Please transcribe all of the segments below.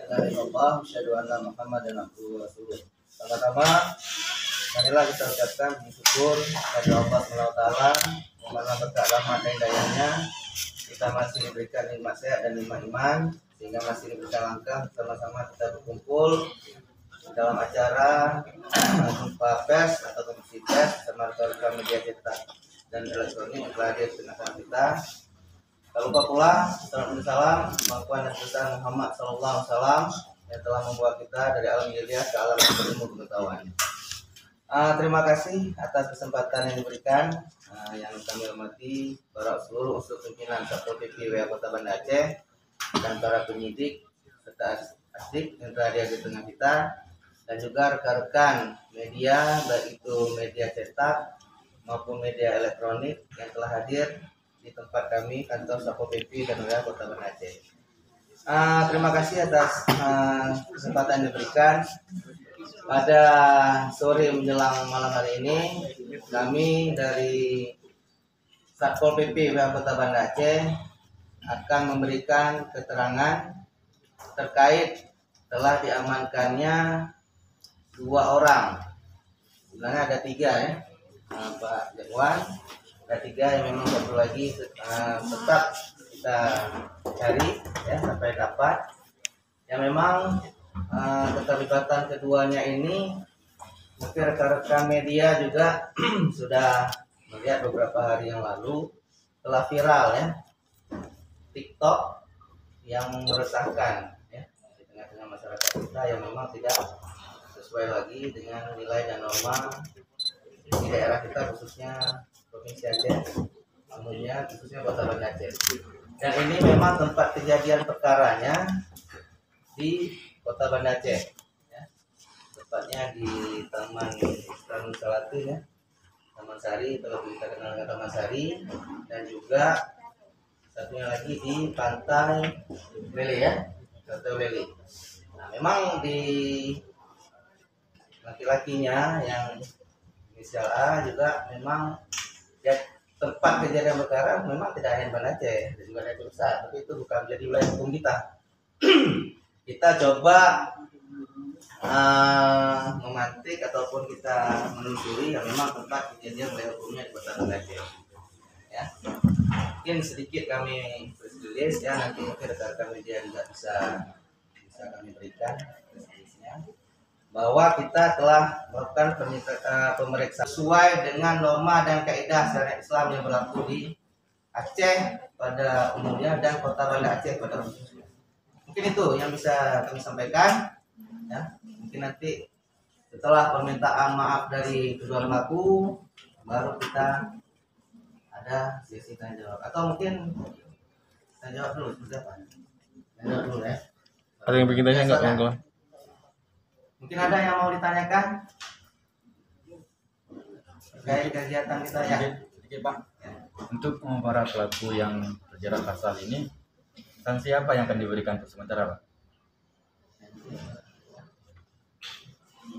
ilaha illallah, asyhadu anna Muhammadan abduhu wa rasuluh. Pertama-tama, marilah kita ucapkan syukur kepada Allah SWT, karena berkat rahmat dan hidayahnya kita masih diberikan nikmat sehat dan nikmat iman, sehingga masih diberikan langkah sama-sama kita berkumpul dalam acara jumpa pers atau komisi pers bersama rekan media cetak dan elektronik yang telah hadir di tengah kita. Tak lupa pula salam pengakuan dan kebesaran Muhammad SAW yang telah membawa kita dari alam ilmiah ke alam ilmu pengetahuan. Terima kasih atas kesempatan yang diberikan, yang kami hormati para seluruh unsur pimpinan Satpol PP WA Kota Banda Aceh dan para penyidik serta asdik yang telah hadir di tengah kita, dan juga rekan-rekan media baik itu media cetak maupun media elektronik yang telah hadir di tempat kami kantor Satpol PP dan WA Kota Banda Aceh. Terima kasih atas kesempatan yang diberikan. Pada sore menjelang malam hari ini, kami dari Satpol PP WA Kota Banda Aceh akan memberikan keterangan terkait telah diamankannya 2 orang. Sebenarnya ada 3 ya, Pak Jakwan. Ada 3 yang memang satu lagi tetap kita cari ya sampai dapat. Yang memang keterlibatan keduanya ini mungkin rekan-rekan media juga sudah melihat beberapa hari yang lalu telah viral ya TikTok yang meresahkan ya di tengah-tengah masyarakat kita yang memang tidak sesuai lagi dengan nilai dan norma di daerah kita, khususnya Provinsi Aceh, umumnya khususnya Kota Banda Aceh. Dan ini memang tempat kejadian perkaranya di Kota Banda Aceh, ya. Tepatnya di Taman Salati ya, Taman Sari, kalau kita kenal dengan Taman Sari, dan juga satunya lagi di Pantai Lele ya, Pantai Lele. Nah, memang di laki-lakinya yang inisial A juga memang ya, tempat kejadian perkara memang tidak hanya Banda Aceh, dan juga ada Bursa, tapi itu bukan menjadi wilayah hukum kita. Kita coba memantik ataupun kita menelusuri yang memang tempat kejadian wilayah hukumnya di Kota Banda Aceh. Ya, mungkin sedikit kami tulis ya, nanti mungkin rekan-rekan media juga bisa kami berikan tulisnya, bahwa kita telah melakukan pemeriksaan sesuai dengan norma dan kaidah syariat Islam yang berlaku di Aceh pada umumnya dan Kota Banda Aceh pada khususnya. Mungkin itu yang bisa kami sampaikan ya. Mungkin nanti setelah permintaan maaf dari kedua pelaku baru kita ada sesi tanya jawab, atau mungkin tanya jawab dulu seperti apa? Tanya jawab dulu ya. Ada yang bikin tanya enggak, kawan-kawan? Mungkin ada yang mau ditanyakan terkait kegiatan kita ya? Sedikit Pak. Untuk para pelaku yang terjerat pasal ini, sanksi apa yang akan diberikan untuk sementara Pak?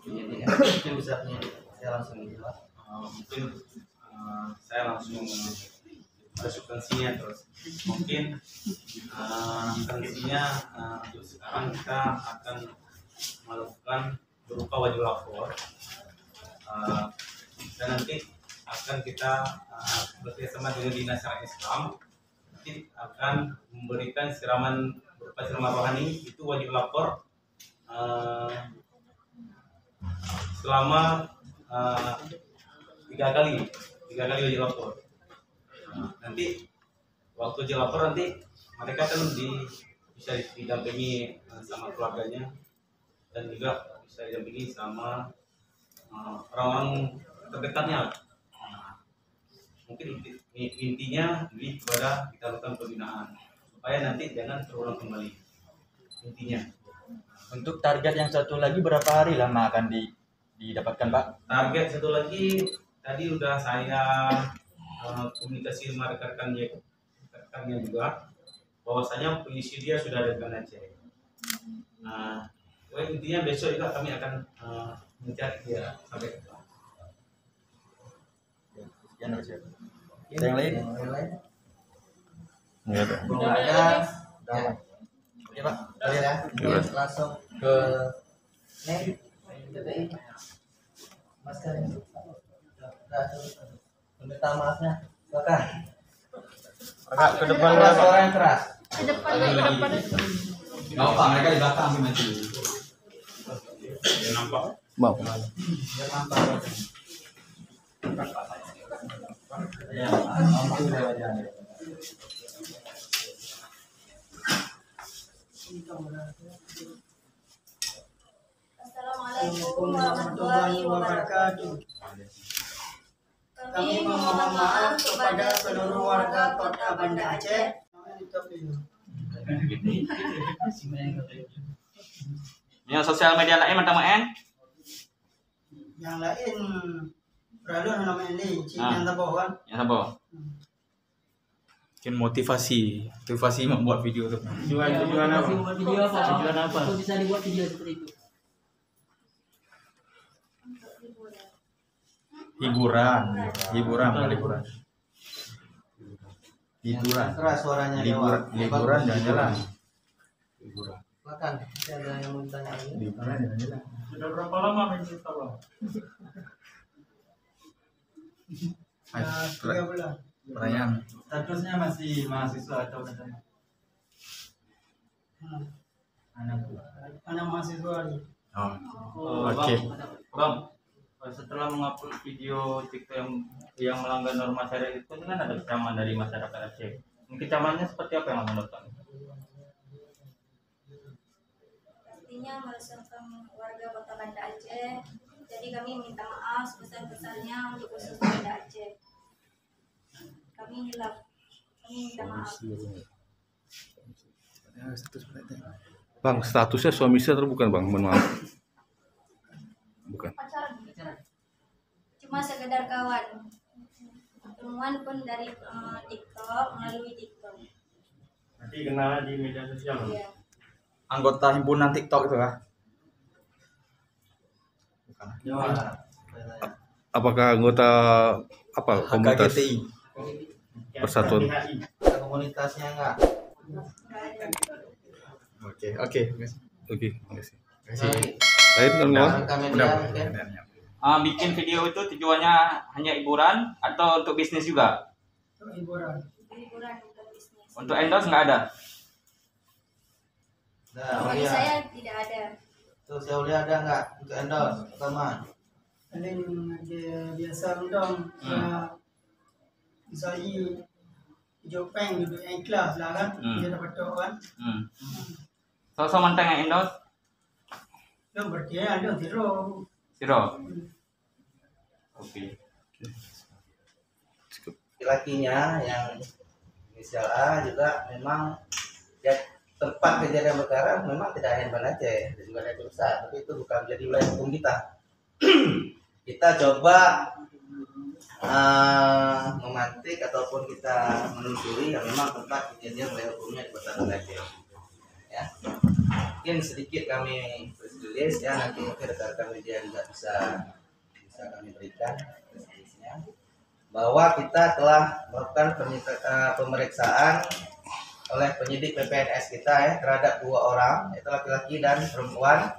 Mungkin bisa saya langsung menjawab. Mungkin saya langsung ke substansinya terus. Mungkin sanksinya untuk sekarang kita akan melakukan berupa wajib lapor, dan nanti akan kita bekerjasama dengan Dinas Syariat Islam, nanti akan memberikan siraman berupa siraman rohani, itu wajib lapor selama 3 kali wajib lapor. Nanti waktu wajib lapor nanti mereka kan bisa didampingi sama keluarganya, dan juga bisa didampingi sama orang-orang terdekatnya. Mungkin intinya lebih kepada kita lakukan pembinaan supaya nanti jangan terulang kembali intinya. Untuk target yang satu lagi berapa hari lama akan didapatkan Pak? Target satu lagi tadi udah saya komunikasi sama rekan-rekannya juga, bahwasanya polisi dia sudah ada di Banda Aceh. Intinya besok juga kami akan mencari dia sampai ke depan. Ada yang lain? Yang lain? Enggak ada. Belum ada. Ya Pak, terus ya. Iya. Langsung ke nih. Mas kan. Minta maafnya. Silakan. Agak ke depan suara yang keras. Ke depan, ke depan. Nggak apa, mereka di belakang sih maju. Nampak. Mau. Biar nampak. Ya, mampu wajah. Assalamualaikum warahmatullahi wabarakatuh. Kami memohon maaf kepada seluruh warga Kota Banda Aceh. Yang sosial media lain teman-teman. Yang lain berlalu namanya ini Ah. yang tabawan. Yang apa? Mungkin motivasi membuat video tuh. Tujuan apa? Tujuan apa? Kok bisa dibuat video seperti itu? Hiburan. Keras suaranya. Liburan jalan-jalan. Silakan. Ada yang mau ditanya lagi? Liburan jalan-jalan. Sudah berapa lama main cerita bang? Ya, 3 bulan. Pertanyaan. Statusnya masih mahasiswa atau katanya? Anak mahasiswa ini. Oh, oke. Bang, setelah mengupload video TikTok yang melanggar norma syariat itu kan ada kecaman dari masyarakat Aceh. Ini kecamannya seperti apa yang Abang lakukan? Pastinya meresahkan warga Kota Banda Aceh. Jadi kami minta maaf sebesar-besarnya untuk khusus Banda Aceh. Kami minta maaf. Bang, statusnya suami istri atau bukan bang? Mohon maaf. Bukan. Pacaran. Cuma sekedar kawan. Temuan pun dari TikTok, melalui TikTok. Nanti kenal di media sosial. Iya. Anggota himpunan TikTok itu kah? Apakah anggota apa komunitas HKGTI. Persatuan? Ada komunitasnya enggak? Oke. Oke, makasih. Kasih. Lain kan bang? Rekan media Udah. mungkin. Bikin video itu tujuannya hanya hiburan atau untuk bisnis juga? Untuk hiburan. Liburan untuk bisnis. Untuk endorse nggak ada? Nah, Bagi Aulia. saya tidak ada. Tuh, si Aulia ada enggak untuk endorse? Teman. Paling dia biasa undang. Misalnya hijau peng duduk yang ikhlas lah kan. Dia dapat kan. So manteng yang endorse? Dia berdia ada tiru. Zero. Oke. Lakinya yang inisial A juga memang ya, tempat kejadian perkara memang tidak hanya Banda Aceh dan juga ada Bursa, tapi itu bukan menjadi wilayah hukum kita. Kita coba memantik ataupun kita menelusuri yang memang tempat kejadian wilayah hukumnya di Kota Banda Aceh. Ya, mungkin sedikit kami tulis ya, nanti mungkin rekan-rekan media juga bisa kami berikan tulisnya bahwa kita telah melakukan pemeriksaan oleh penyidik PPNS kita ya terhadap 2 orang, yaitu laki-laki dan perempuan.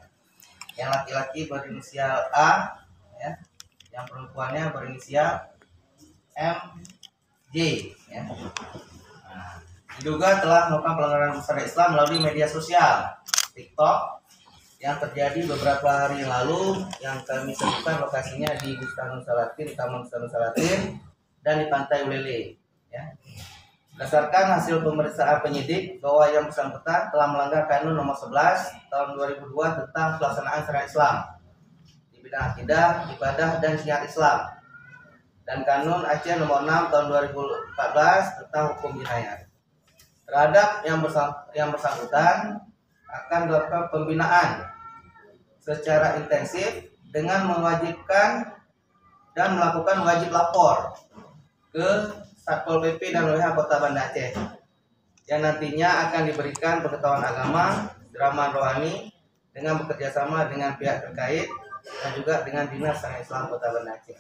Yang laki-laki berinisial A ya, yang perempuannya berinisial MJ ya. Nah, diduga telah melakukan pelanggaran syariat Islam melalui media sosial TikTok yang terjadi beberapa hari yang lalu, yang kami sebutkan lokasinya di Bustanul Salatin, Taman Bustanul Salatin, dan di Pantai Ulele. Ya. Berdasarkan hasil pemeriksaan penyidik bahwa yang bersangkutan telah melanggar Kanun Nomor 11 Tahun 2002 tentang pelaksanaan syariat Islam di bidang akidah, ibadah, dan syiar Islam, dan Kanun Aceh Nomor 6 Tahun 2014 tentang hukum jinayat. Terhadap yang bersangkutan akan dilakukan pembinaan secara intensif dengan mewajibkan dan melakukan wajib lapor ke Satpol PP dan WH Kota Banda Aceh yang nantinya akan diberikan pengetahuan agama, drama rohani dengan bekerjasama dengan pihak terkait dan juga dengan Dinas Syariat Islam Kota Banda Aceh.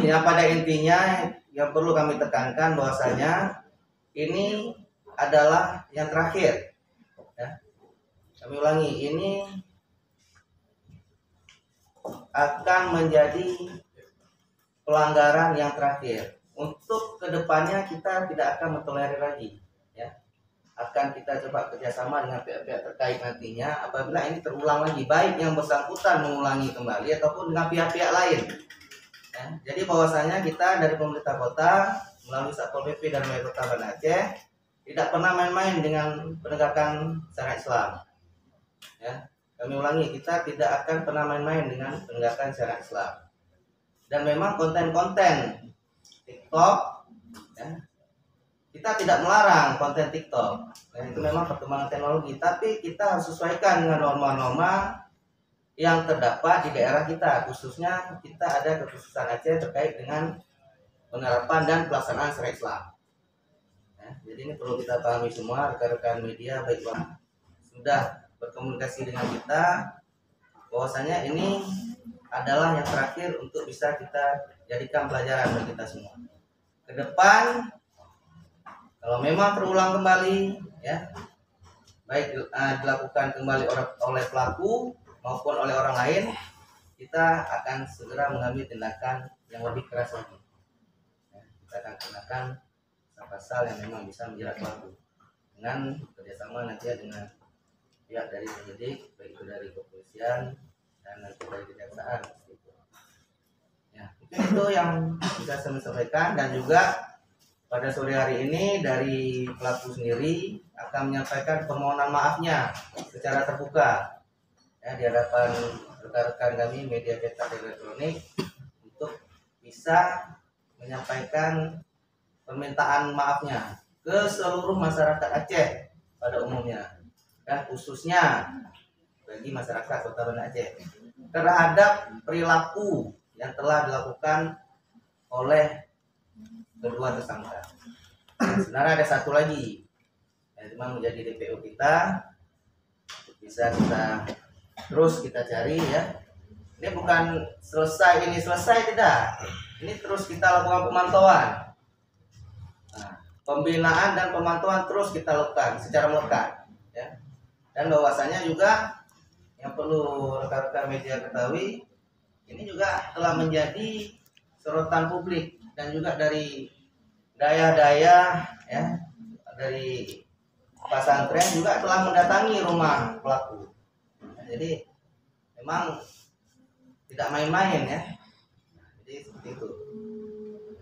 Ya, pada intinya yang perlu kami tekankan bahwasanya ini adalah yang terakhir Ya. Kami ulangi, ini akan menjadi pelanggaran yang terakhir. Untuk kedepannya kita tidak akan mentolerir lagi, ya. Akan kita coba kerjasama dengan pihak-pihak terkait nantinya apabila ini terulang lagi, baik yang bersangkutan mengulangi kembali ataupun dengan pihak-pihak lain. Ya. Jadi bahwasanya kita dari pemerintah kota melalui Satpol PP dan Wali Kota Banda Aceh tidak pernah main-main dengan penegakan syariat Islam. Ya. Kami ulangi, kita tidak akan pernah main-main dengan penegakan syariat Islam. Dan memang konten-konten TikTok, ya, kita tidak melarang konten TikTok. Dan itu memang perkembangan teknologi, tapi kita harus sesuaikan dengan norma-norma yang terdapat di daerah kita. Khususnya kita ada kekhususan Aceh terkait dengan penerapan dan pelaksanaan syariat Islam. Ya, jadi ini perlu kita pahami semua, rekan-rekan media baik sudah berkomunikasi dengan kita bahwasanya ini adalah yang terakhir untuk bisa kita jadikan pelajaran bagi kita semua. Ke depan kalau memang terulang kembali, ya, baik dilakukan kembali oleh pelaku maupun oleh orang lain, kita akan segera mengambil tindakan yang lebih keras lagi. Ya, kita akan kenakan pasal yang memang bisa menjerat pelaku dengan kerjasama nanti dengan pihak dari penyidik, baik itu dari kepolisian dan nanti dari kejaksaan. Ya, mungkin itu yang bisa saya sampaikan. Dan juga pada sore hari ini dari pelaku sendiri akan menyampaikan permohonan maafnya secara terbuka, ya, di hadapan rekan-rekan kami media cetak dan elektronik untuk bisa menyampaikan permintaan maafnya ke seluruh masyarakat Aceh pada umumnya dan khususnya bagi masyarakat Kota Banda Aceh terhadap perilaku yang telah dilakukan oleh kedua tersangka. Sebenarnya ada satu lagi yang memang menjadi DPO kita, bisa kita terus kita cari, ya. Ini bukan selesai tidak. Ini terus kita lakukan pemantauan. Nah, pembinaan dan pemantauan terus kita lakukan secara melekat, ya. Dan bahwasanya juga yang perlu rekan-rekan media ketahui, ini juga telah menjadi sorotan publik dan juga dari daya-daya, ya, dari pesantren juga telah mendatangi rumah pelaku. Nah, jadi memang tidak main-main, ya. Jadi seperti itu.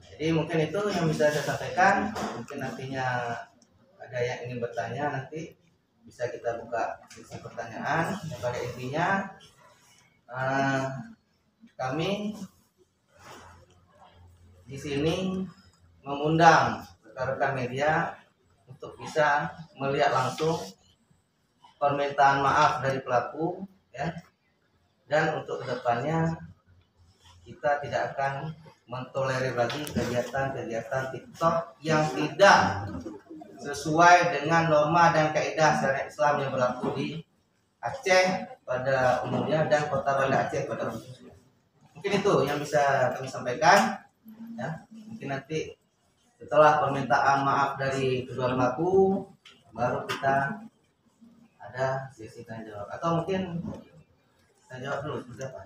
Jadi mungkin itu yang bisa saya sampaikan. Mungkin nantinya ada yang ingin bertanya, nanti bisa kita buka sesi pertanyaan. Yang pada intinya kami di sini mengundang rekan-rekan media untuk bisa melihat langsung permintaan maaf dari pelaku, ya. Dan untuk kedepannya kita tidak akan mentolerir lagi kegiatan-kegiatan TikTok yang tidak sesuai dengan norma dan kaidah syariat Islam yang berlaku di Aceh pada umumnya dan Kota Banda Aceh pada khususnya. Mungkin itu yang bisa kami sampaikan, ya. Mungkin nanti setelah permintaan maaf dari kedua pelaku baru kita ada sesi tanya jawab, atau mungkin tanya jawab dulu seperti apa?